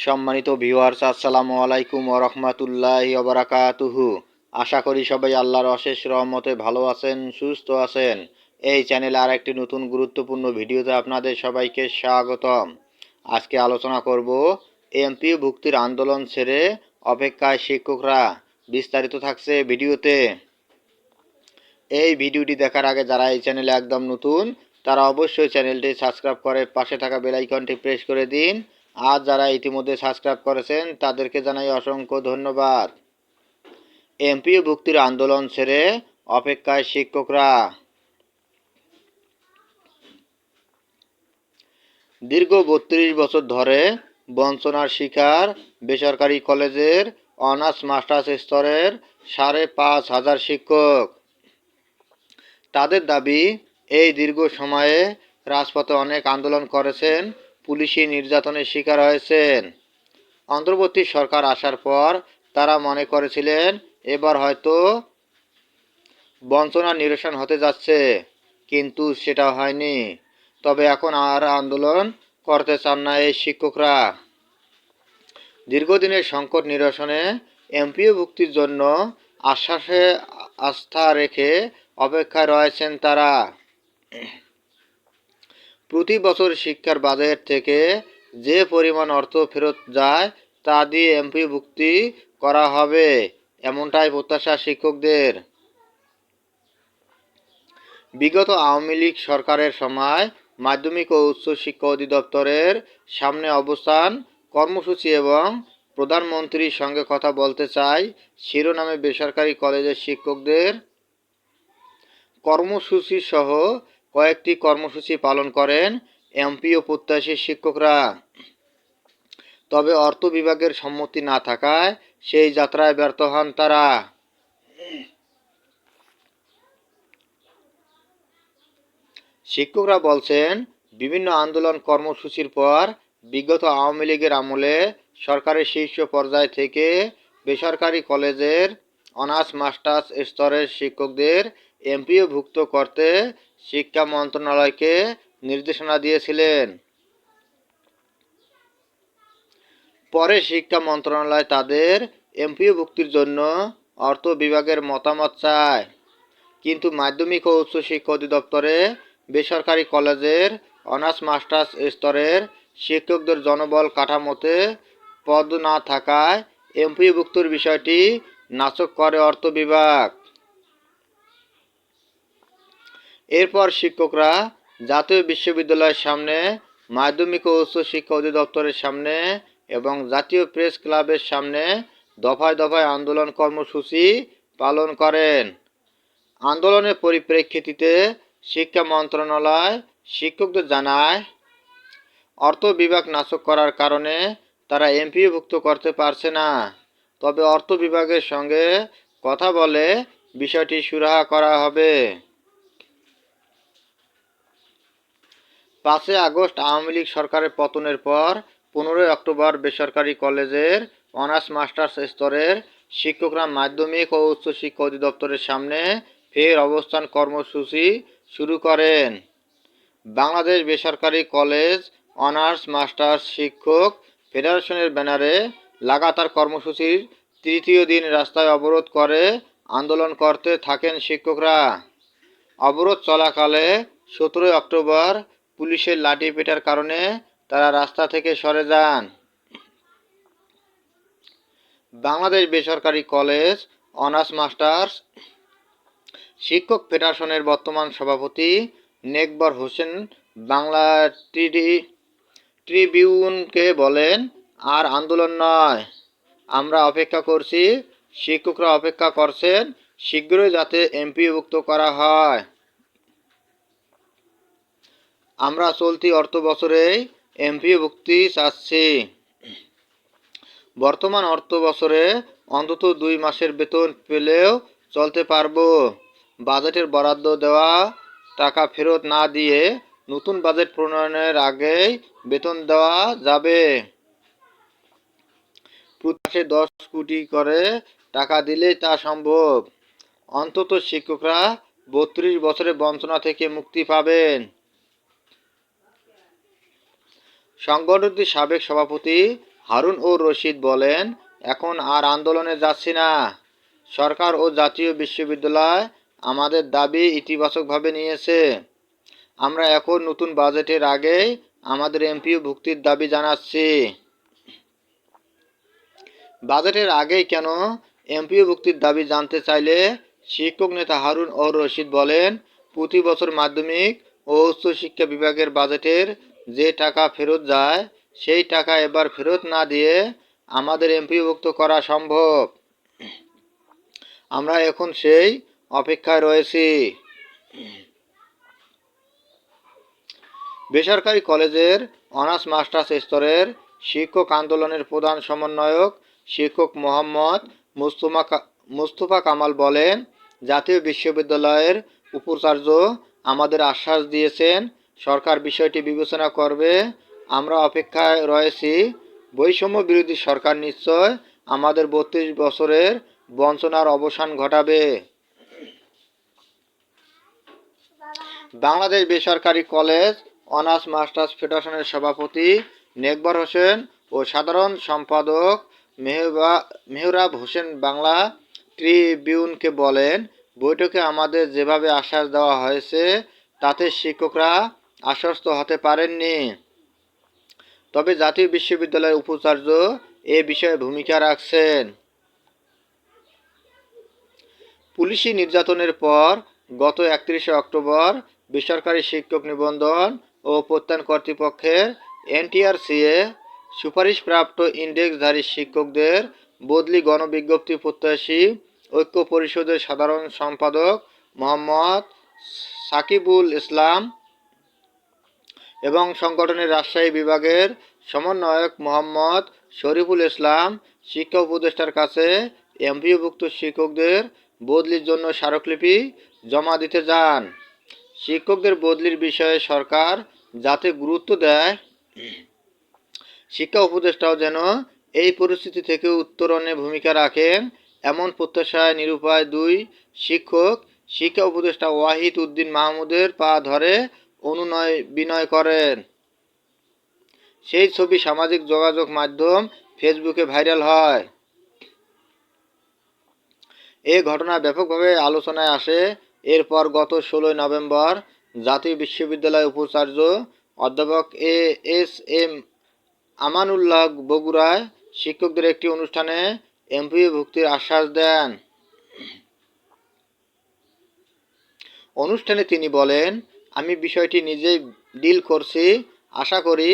সম্মানিত ভিউয়ার্স, আসসালামু আলাইকুম ওয়া রাহমাতুল্লাহি ওয়া বারাকাতুহু। আশা করি সবাই আল্লাহর অশেষ রহমতে ভালো আছেন, সুস্থ আছেন। এই চ্যানেলে আরেকটি নতুন গুরুত্বপূর্ণ ভিডিওতে আপনাদের সবাইকে স্বাগতম। আজকে আলোচনা করব এমপিও ভুক্তির আন্দোলন ছেড়ে অপেক্ষায় শিক্ষকরা। বিস্তারিত থাকছে ভিডিওতে। এই ভিডিওটি দেখার আগে যারা এই চ্যানেলে একদম নতুন তারা অবশ্যই চ্যানেলটি সাবস্ক্রাইব করে পাশে থাকা বেল আইকনটি প্রেস করে দিন। আর যারা ইতিমধ্যে সাবস্ক্রাইব করেছেন তাদেরকে জানাই অসংখ্য ধন্যবাদ। এমপিও ভুক্তির আন্দোলন ছেড়ে অপেক্ষায় শিক্ষকরা। দীর্ঘ ৩২ বছর ধরে বঞ্চনার শিকার বেসরকারি কলেজের অনার্স মাস্টার্স স্তরের ৫,৫০০ শিক্ষক। তাদের দাবি, এই দীর্ঘ সময়ে রাজপথে অনেক আন্দোলন করেছেন, পুলিশি নির্যাতনের শিকার হয়েছেন। অন্তর্বর্তী সরকার আসার পর তারা মনে করেছিলেন এবার হয়তো বঞ্চনা নিরসন হতে যাচ্ছে, কিন্তু সেটা হয়নি। তবে এখন আর আন্দোলন করতে চান না এই শিক্ষকরা। দীর্ঘদিনের সংকট নিরসনে এমপিও ভুক্তির জন্য আশ্বাসে আস্থা রেখে অপেক্ষায় রয়েছেন তারা। প্রতি বছর শিক্ষার বাজেট থেকে যে পরিমাণ অর্থ ফেরত যায় তা দিয়ে এমপিও ভুক্তি করা হবে, এমনটাই প্রত্যাশা শিক্ষকদের। বিগত আওয়ামী লীগ সরকারের সময় মাধ্যমিক ও উচ্চ শিক্ষা অধিদপ্তরের সামনে অবস্থান কর্মসূচি এবং প্রধানমন্ত্রীর সঙ্গে কথা বলতে চাই শিরোনামে বেসরকারি কলেজের শিক্ষকদের কর্মসূচি সহ কয়েকটি কর্মসূচি পালন করেন এমপিও প্রত্যাশী শিক্ষকরা। তবে অর্থ বিভাগের সম্মতি না থাকায় সেই যাত্রায় ব্যর্থ হন তারা। শিক্ষকরা বলছেন, বিভিন্ন আন্দোলন কর্মসূচির পর বিগত আওয়ামী লীগের আমলে সরকারের শীর্ষ পর্যায় থেকে বেসরকারি কলেজের অনার্স মাস্টার্স স্তরের শিক্ষকদের এমপিওভুক্ত করতে শিক্ষা মন্ত্রণালয়কে নির্দেশনা দিয়েছিলেন। পরে শিক্ষা মন্ত্রণালয় তাদের এমপিওভুক্তির জন্য অর্থ বিভাগের মতামত চায়, কিন্তু মাধ্যমিক ও উচ্চ শিক্ষা অধিদপ্তরে বেসরকারি কলেজের অনার্স মাস্টার্স স্তরের শিক্ষকদের জনবল কাঠামোতে পদ না থাকায় এমপিওভুক্তির বিষয়টি নাকচ করে অর্থ বিভাগ। এরপর শিক্ষকরা জাতীয় বিশ্ববিদ্যালয়ের সামনে, মাধ্যমিক ও উচ্চ শিক্ষা অধিদপ্তরের সামনে এবং জাতীয় প্রেস ক্লাবের সামনে দফায় দফায় আন্দোলন কর্মসূচি পালন করেন। আন্দোলনের পরিপ্রেক্ষিতে শিক্ষা মন্ত্রণালয় শিক্ষকদের জানায়, অর্থ বিভাগ নাকচ করার কারণে তারা এমপিওভুক্ত করতে পারছে না। তবে অর্থ বিভাগের সঙ্গে কথা বলে বিষয়টি সুরাহা করা হবে। ৫ আগস্ট আওয়ামী লীগ সরকারের পতনের পর ১৫ অক্টোবর বেসরকারি কলেজের অনার্স মাস্টার্স স্তরের শিক্ষকরা মাধ্যমিক ও উচ্চ শিক্ষা অধিদপ্তরের সামনে ফের অবস্থান কর্মসূচি শুরু করেন। বাংলাদেশ বেসরকারি কলেজ অনার্স মাস্টার্স শিক্ষক ফেডারেশনের ব্যানারে লাগাতার কর্মসূচির তৃতীয় দিন রাস্তায় অবরোধ করে আন্দোলন করতে থাকেন শিক্ষকরা। অবরোধ চলাকালে ১৭ অক্টোবর পুলিশের লাঠিপেটার কারণে তারা রাস্তা থেকে সরে যান। বাংলাদেশ বেসরকারি কলেজ অনার্স মাস্টার্স শিক্ষক ফেডারেশনের বর্তমান সভাপতি নেকবর হোসেন বাংলা ট্রিবিউনকে বলেন, আর আন্দোলন নয়, আমরা অপেক্ষা করছি, শিক্ষকরা অপেক্ষা করছেন শীঘ্রই যাতে এমপিওভুক্ত করা হয়। আমরা চলতি অর্থবছরেই এমপিওভুক্তি চাচ্ছি। বর্তমান অর্থবছরে অন্তত ২ মাসের বেতন পেলেও চলতে পারব। বাজেটের বরাদ্দ দেওয়া টাকা ফেরত না দিয়ে নতুন বাজেট প্রণয়নের আগেই বেতন দেওয়া যাবে। প্রতি মাসে ১০ কোটি করে টাকা দিলেই তা সম্ভব। অন্তত শিক্ষকরা ৩২ বছরের বঞ্চনা থেকে মুক্তি পাবেন। সংগঠনটির সাবেক সভাপতি হারুন ও রশিদ বলেন, এখন আর আন্দোলনে যাচ্ছি না। সরকার ও জাতীয় বিশ্ববিদ্যালয় আমাদের দাবি ইতিবাচকভাবে নিয়েছে। আমরা এখন নতুন বাজেটের আগেই আমাদের এমপিও ভুক্তির দাবি জানাচ্ছি। বাজেটের আগেই কেন এমপিও ভুক্তির দাবি জানতে চাইলে শিক্ষক নেতা হারুন ও রশিদ বলেন, প্রতি বছর মাধ্যমিক ও উচ্চশিক্ষা বিভাগের বাজেটের যে টাকা ফেরত যায় সেই টাকা এবার ফেরত না দিয়ে আমাদের এমপিওভুক্ত করা সম্ভব। আমরা এখন সেই অপেক্ষায় রয়েছি। বেসরকারি কলেজের অনার্স মাস্টার্স স্তরের শিক্ষক আন্দোলনের প্রধান সমন্বয়ক শিক্ষক মোহাম্মদ মুস্তফা কামাল বলেন, জাতীয় বিশ্ববিদ্যালয়ের উপাচার্য আমাদের আশ্বাস দিয়েছেন সরকার বিষয়টি বিবেচনা করবে। আমরা অপেক্ষায় রয়েছি। বৈষম্য বিরোধী সরকার নিশ্চয় আমাদের ৩২ বছরের বঞ্চনার অবসান ঘটাবে। বাংলাদেশ বেসরকারি কলেজ অনার্স মাস্টার্স ফেডারেশনের সভাপতি নেকবর হোসেন ও সাধারণ সম্পাদক মেহরাব হোসেন বাংলা ট্রিবিউনকে বলেন, বৈঠকে আমাদের যেভাবে আশ্বাস দেওয়া হয়েছে তাতে শিক্ষকরা আশ্বস্ত হতে পারেননি। তবে জাতীয় বিশ্ববিদ্যালয়ের উপাচার্য এ বিষয়ে ভূমিকা রাখছেন। পুলিশি নির্যাতনের পর গত ৩১ অক্টোবর বেসরকারি শিক্ষক নিবন্ধন ও প্রত্যয়ন কর্তৃপক্ষের এনটিআরসিএ সুপারিশপ্রাপ্ত ইন্ডেক্সধারী শিক্ষকদের বদলি গণবিজ্ঞপ্তি প্রত্যাশী ঐক্য পরিষদের সাধারণ সম্পাদক মোহাম্মদ সাকিবুল ইসলাম এবং সংগঠনের রাজশাহী বিভাগের সমন্বয়ক মোহাম্মদ শরীফুল ইসলাম শিক্ষা উপদেষ্টার কাছে এমপিওভুক্ত শিক্ষকদের বদলির জন্য স্মারকলিপি জমা দিতে যান। শিক্ষকদের বদলির বিষয়ে সরকার যাতে গুরুত্ব দেয়, শিক্ষা উপদেষ্টাও যেন এই পরিস্থিতি থেকে উত্তরণে ভূমিকা রাখেন, এমন প্রত্যাশায় নিরুপায় দুই শিক্ষক শিক্ষা উপদেষ্টা ওয়াহিদ উদ্দিন মাহমুদের পা ধরে অনুনয় বিনয় করেন। সেই ছবি সামাজিক যোগাযোগ মাধ্যম ফেসবুকে ভাইরাল হয়। এই ঘটনা ব্যাপকভাবে আলোচনায় আসে। এরপর গত ১৬ নভেম্বর জাতীয় বিশ্ববিদ্যালয় উপাচার্য অধ্যাপক এস.এম. আমানুল্লাহ বগুড়ায় শিক্ষকদের একটি অনুষ্ঠানে এমপিও ভুক্তির আশ্বাস দেন। অনুষ্ঠানে তিনি বলেন, আমি বিষয়টি নিজেই ডিল করছি। আশা করি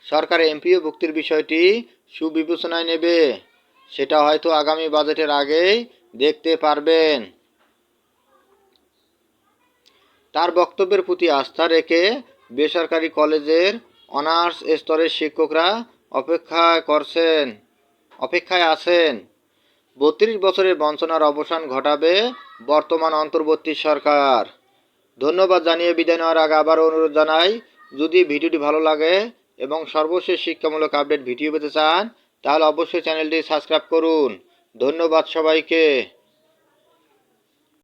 সরকার এমপিও ভুক্তির বিষয়টি সুবিবেচনায় নেবে। সেটা হয়তো আগামী বাজেটের আগেই দেখতে পারবেন। তার বক্তব্যের প্রতি আস্থা রেখে বেসরকারি কলেজের অনার্স স্তরের শিক্ষকরা অপেক্ষায় আছেন। ৩২ বছরের বঞ্চনার অবসান ঘটাবে বর্তমান অন্তর্বর্তী সরকার। ধন্যবাদ জানিয়ে বিদায় নেওয়ার আগে আবারও অনুরোধ জানাই, যদি ভিডিওটি ভালো লাগে এবং সর্বশেষ শিক্ষামূলক আপডেট ভিডিও পেতে চান তাহলে অবশ্যই চ্যানেলটি সাবস্ক্রাইব করুন। ধন্যবাদ সবাইকে।